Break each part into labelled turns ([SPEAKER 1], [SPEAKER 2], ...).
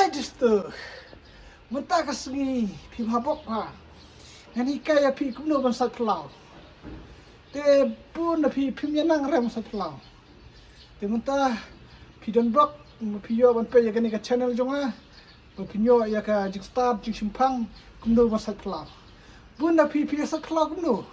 [SPEAKER 1] justu. Mentah kesengi pi mabok ha. Yang kaya pi kumno ban sat pelau. Te pun pi menang rem sat pelau. Te mentah pi don blok pi yo ban pe ya ka channel jonga. Pi yo ya ka jing start jing simpang kumno ban sat pelau. Bun pi sat pelau kumno.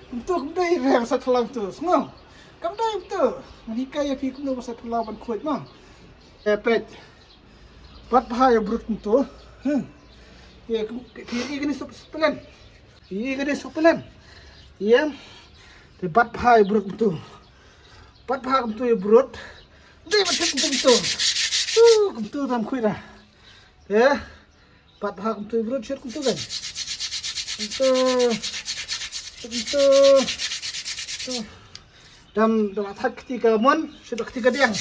[SPEAKER 1] Untuk dai rem sat pelau tu. Semua. Kam dai betul. Menikah ya pi kumno ban sat pelau ban kuat mah. Pet. Buat bahaya brut tu. Ya, ini suplemen. Ini suplemen. Ya. Buat bahaya brut tu. Buat bahaya tu ya brut. Dia macam tu. Tu dalam kuih dah. Ya. Buat bahaya tu brut share tu kan. Itu. Dan hak ketika mon sudah ketika diang.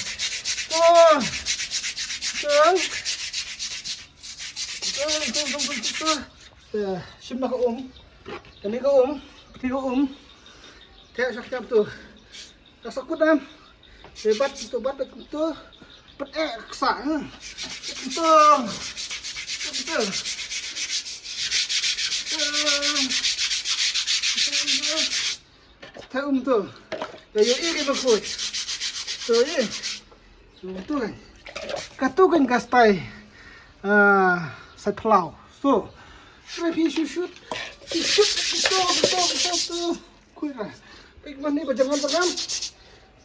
[SPEAKER 1] Simba ka kani ka pati ka kaya sakit tu, kasakut am, hebat itu bat itu, bat eksa, itu, tahu tu, kayu ini berkut, tu ye, tu kan, katukan kastai, sat pelau, so. Tapi shoot, betul. Kuira. Baik mana ni berjangan.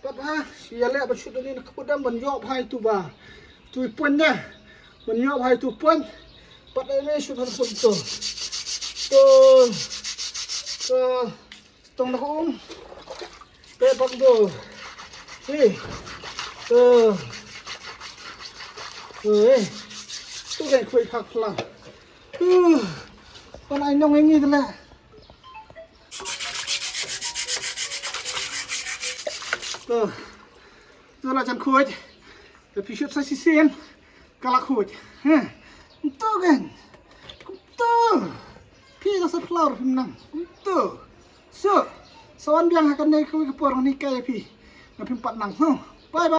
[SPEAKER 1] Papa, siapa yang shoot ni nak kudam menjawab hai tu bah. Tu punya, menjawab hai tu pun. Pada ini shoot harus betul. Tong nak Pepak tu. Tu kan kuih hak pelau. Con anh nông anh như thế này. Tôi là chân khuấy. Để phía trước sẽ xem. Cả là khuấy. Tôi gần. Tôi. Phía nó sẽ flower phim nằm. Tôi. So. Sawan biang akan naik ke porong ni kaya pi. Ngapim pat nang. Bye bye.